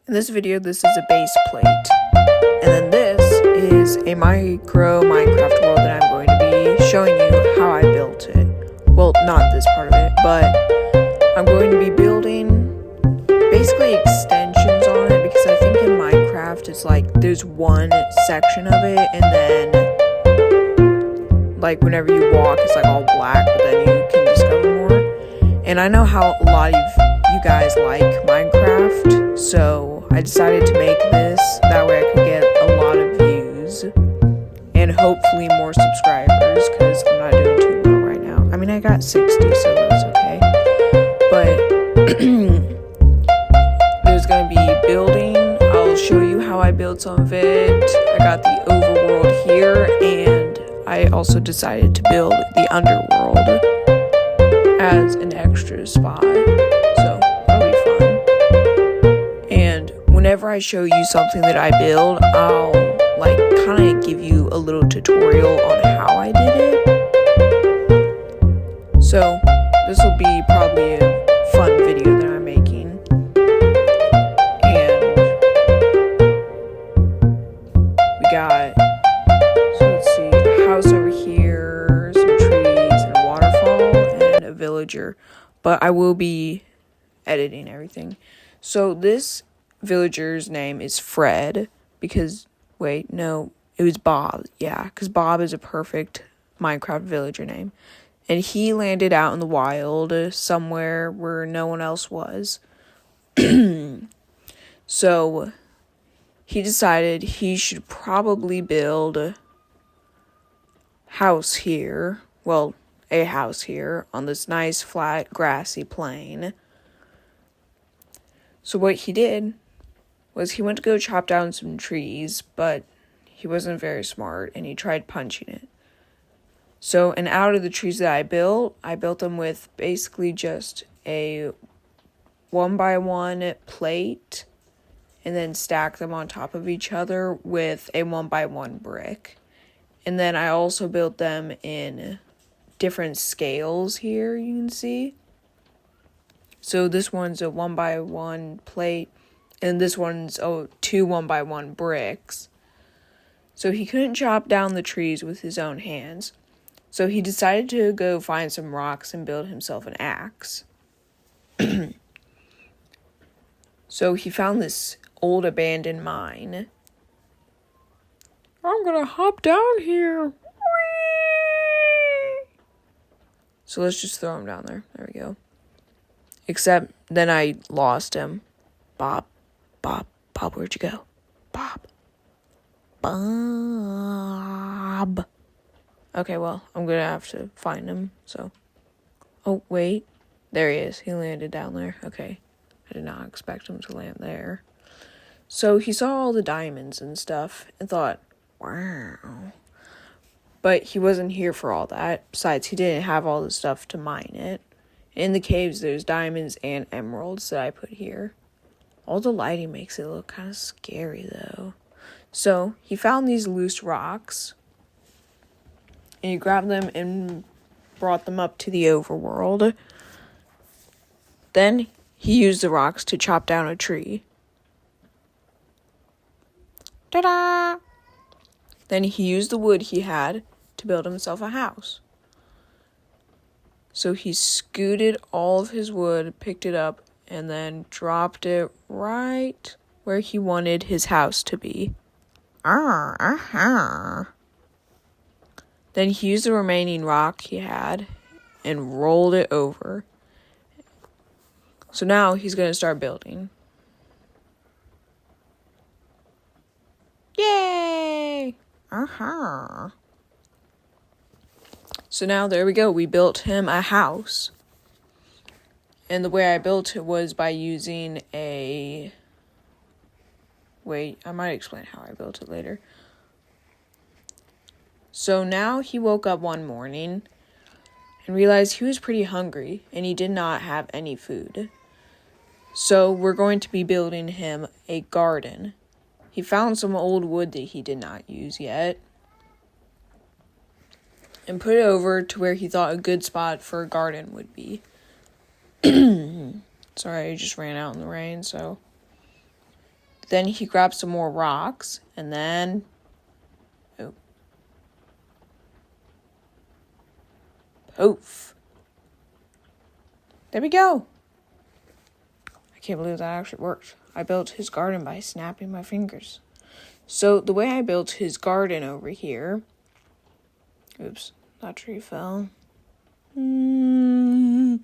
In this video, this is a base plate, and then this is a micro Minecraft world that I'm going to be showing you how I built it. Well, not this part of it, but I'm going to be building basically extensions on it, because I think in Minecraft it's like there's one section of it, and then like whenever you walk it's like all black, but then you can discover more. And I know how a lot of you guys like Minecraft, so I decided to make this, that way I could get a lot of views, and hopefully more subscribers, because I'm not doing too well right now. I mean, I got 60, so that's okay. But, there's going to be building. I'll show you how I built some of it. I got the overworld here, and I also decided to build the underworld as an extra spot. So, that'll be fun. And whenever I show you something that I build, I'll like kind of give you a little tutorial on how I did it. So this will be probably a fun video that I'm making. And we got, so let's see, a house over here, some trees, and a waterfall, and a villager. But I will be editing everything. So this villager's name is Fred, because, wait, no, it was Bob, yeah, because Bob is a perfect Minecraft villager name, and he landed out in the wild, somewhere where no one else was. So, he decided he should probably build a house here, well, a house here, on this nice, flat, grassy plain. So what he did was he went to go chop down some trees, but he wasn't very smart, and he tried punching it. So, and out of the trees that I built them with basically just a 1x1 plate, and then stack them on top of each other with a 1x1 brick. And then I also built them in different scales here, you can see. So this one's a 1x1 plate, and this one's two 1x1 bricks. So he couldn't chop down the trees with his own hands. So he decided to go find some rocks and build himself an axe. So he found this old abandoned mine. I'm gonna hop down here. So let's just throw him down there. There we go. Except then I lost him. Bob, where'd you go? Bob. Okay, well, I'm gonna have to find him, so. Oh, wait. There he is. He landed down there. Okay. I did not expect him to land there. So he saw all the diamonds and stuff and thought, wow. But he wasn't here for all that. Besides, he didn't have all the stuff to mine it. In the caves, there's diamonds and emeralds that I put here. All the lighting makes it look kind of scary, though. So, he found these loose rocks, and he grabbed them and brought them up to the overworld. Then, he used the rocks to chop down a tree. Ta-da! Then, he used the wood he had to build himself a house. So he scooted all of his wood, picked it up, and then dropped it right where he wanted his house to be. Then he used the remaining rock he had and rolled it over. So now he's going to start building. Yay! So now, there we go. We built him a house. And the way I built it was by using a... Wait, I might explain how I built it later. So now he woke up one morning and realized he was pretty hungry, and he did not have any food. So we're going to be building him a garden. He found some old wood that he did not use yet, and put it over to where he thought a good spot for a garden would be. Sorry, I just ran out in the rain, so Then he grabbed some more rocks, and then... Oh. Poof. There we go. I can't believe that actually worked. I built his garden by snapping my fingers. So the way I built his garden over here... Oops, that tree fell. Yeah,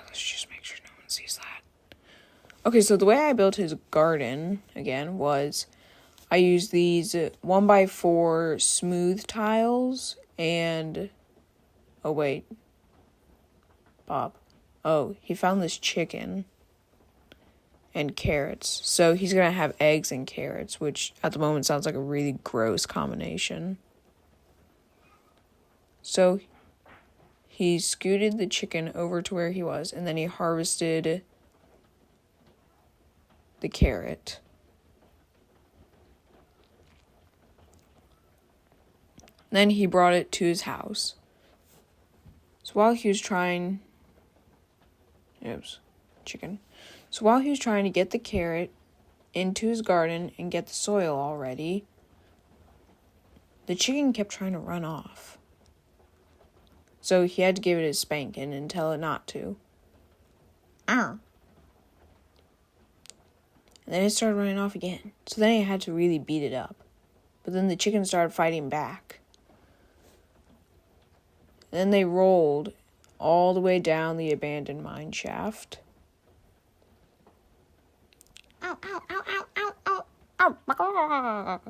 let's just make sure no one sees that. Okay, so the way I built his garden, again, was I used these 1x4 smooth tiles and... Oh, wait. Bob. Oh, he found this chicken and carrots. So he's going to have eggs and carrots, which at the moment sounds like a really gross combination. So he scooted the chicken over to where he was, and then he harvested the carrot. Then he brought it to his house. So while he was trying... Oops, chicken. So while he was trying to get the carrot into his garden and get the soil all ready, the chicken kept trying to run off. So he had to give it a spanking and tell it not to. Ow. And then it started running off again. So then he had to really beat it up. But then the chicken started fighting back. And then they rolled all the way down the abandoned mine shaft. Ow, ow, ow, ow, ow, ow, ow.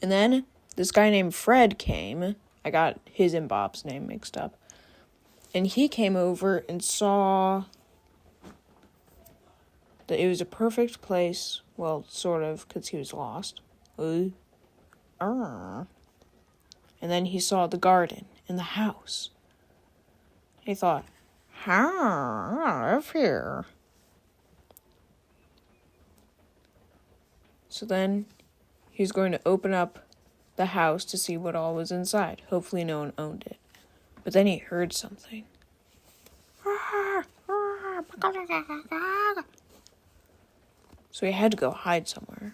And then this guy named Fred came. I got his and Bob's name mixed up. And he came over and saw that it was a perfect place. Well, sort of, because he was lost. And then he saw the garden and the house. He thought, up here. So then he was going to open up the house to see what all was inside. Hopefully no one owned it. But then he heard something. So he had to go hide somewhere.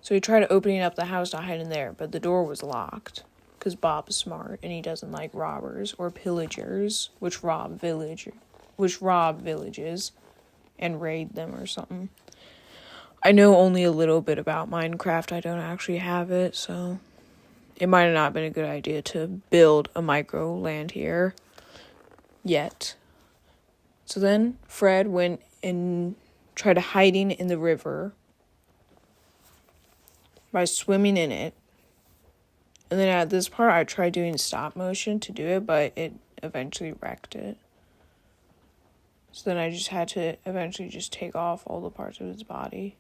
So he tried opening up the house to hide in there, but the door was locked. Because Bob's smart, and he doesn't like robbers or pillagers, which rob villages and raid them or something. I know only a little bit about Minecraft. I don't actually have it, so it might have not been a good idea to build a micro land here yet. So then Fred went and tried hiding in the river by swimming in it. And then at this part, I tried doing stop motion to do it, but it eventually wrecked it. So then I just had to eventually just take off all the parts of his body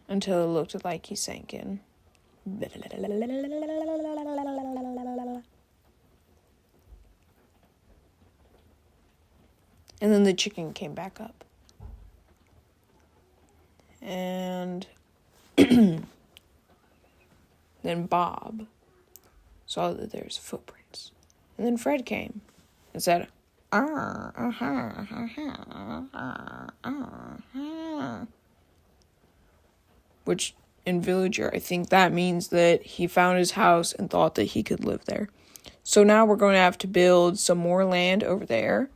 until it looked like he sank in. And then the chicken came back up. And then Bob saw that there's footprints. And then Fred came and said, which in Villager, I think that means that he found his house and thought that he could live there. So now we're going to have to build some more land over there.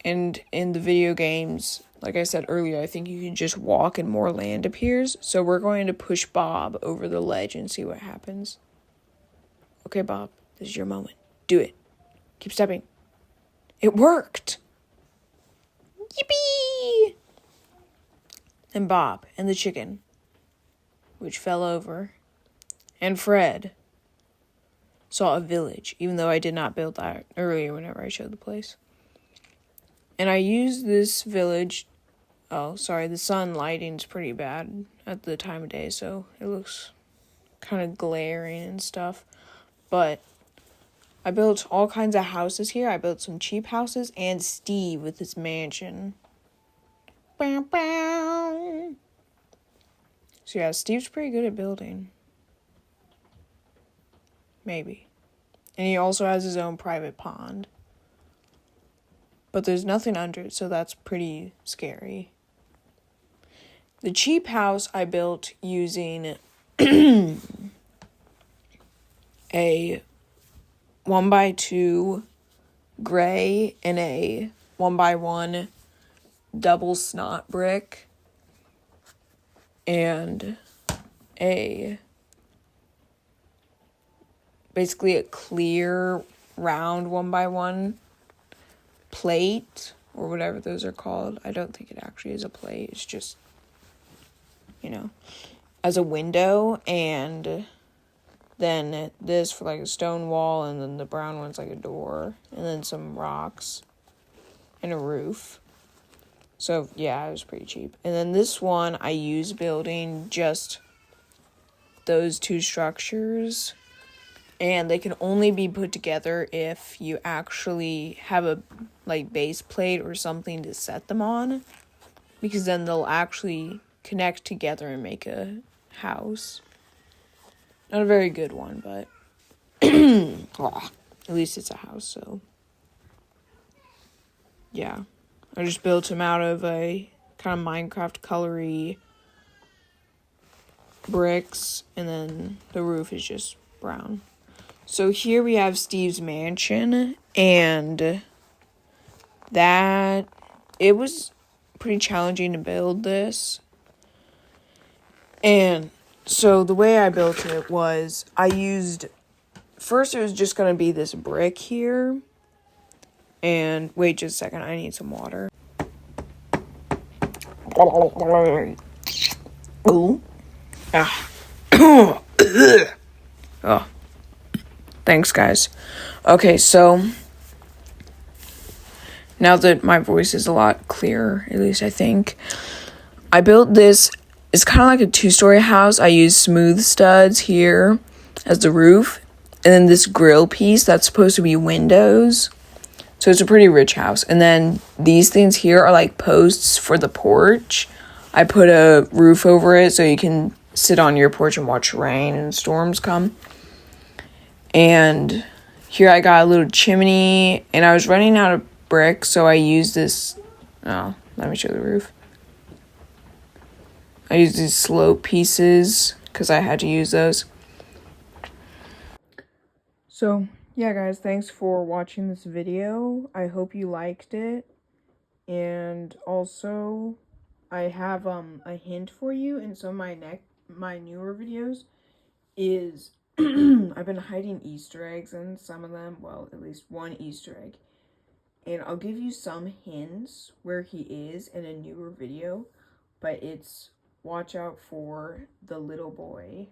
And in the video games, like I said earlier, I think you can just walk and more land appears. So we're going to push Bob over the ledge and see what happens. Okay, Bob, this is your moment. Do it. Keep stepping. It worked! Yippee! And Bob and the chicken, which fell over, and Fred saw a village, even though I did not build that earlier whenever I showed the place. And I used this village... Oh, sorry, the sun lighting's pretty bad at the time of day, so it looks kind of glaring and stuff. But I built all kinds of houses here. I built some cheap houses and Steve with his mansion. So yeah, Steve's pretty good at building. Maybe. And he also has his own private pond. But there's nothing under it, so that's pretty scary. The cheap house I built using a 1x2 gray and a 1x1 double snot brick and basically a clear round 1x1 plate or whatever those are called. I don't think it actually is a plate. It's just, as a window, and then this for like a stone wall, and then the brown one's like a door, and then some rocks and a roof. So yeah, it was pretty cheap. And then this one I used building just those two structures, and they can only be put together if you actually have a base plate or something to set them on, because then they'll actually connect together and make a house. Not a very good one, but at least it's a house. So yeah, I just built them out of a kind of Minecraft colory bricks, and then the roof is just brown. So here we have Steve's mansion, and it was pretty challenging to build this. And so the way I built it was first it was just going to be this brick here. And wait just a second, I need some water. Ooh. Ah. Oh. Thanks, guys. Okay, so now that my voice is a lot clearer, at least I think, I built this. It's kind of like a 2-story house. I used smooth studs here as the roof, and then this grill piece that's supposed to be windows. So it's a pretty rich house. And then these things here are like posts for the porch. I put a roof over it so you can sit on your porch and watch rain and storms come. And here I got a little chimney, and I was running out of brick, so I used this. Oh, let me show the roof. I used these slope pieces because I had to use those. So, yeah, guys, thanks for watching this video. I hope you liked it. And also, I have a hint for you in some of my newer videos is I've been hiding Easter eggs in some of them. Well, at least one Easter egg. And I'll give you some hints where he is in a newer video, but it's watch out for the little boy.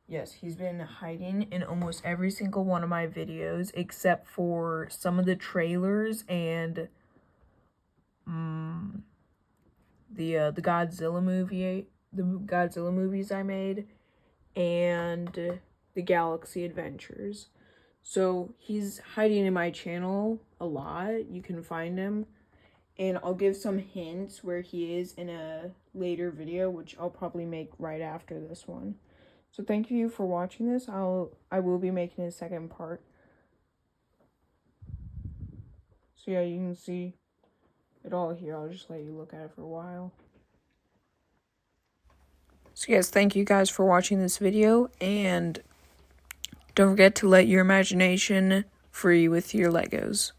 Yes, he's been hiding in almost every single one of my videos, except for some of the trailers and the Godzilla movies I made, and the Galaxy Adventures. So he's hiding in my channel a lot. You can find him. And I'll give some hints where he is in a later video, which I'll probably make right after this one. So thank you for watching this. I will be making a second part. So yeah, you can see it all here. I'll just let you look at it for a while. So yes, thank you guys for watching this video, and don't forget to let your imagination free with your Legos.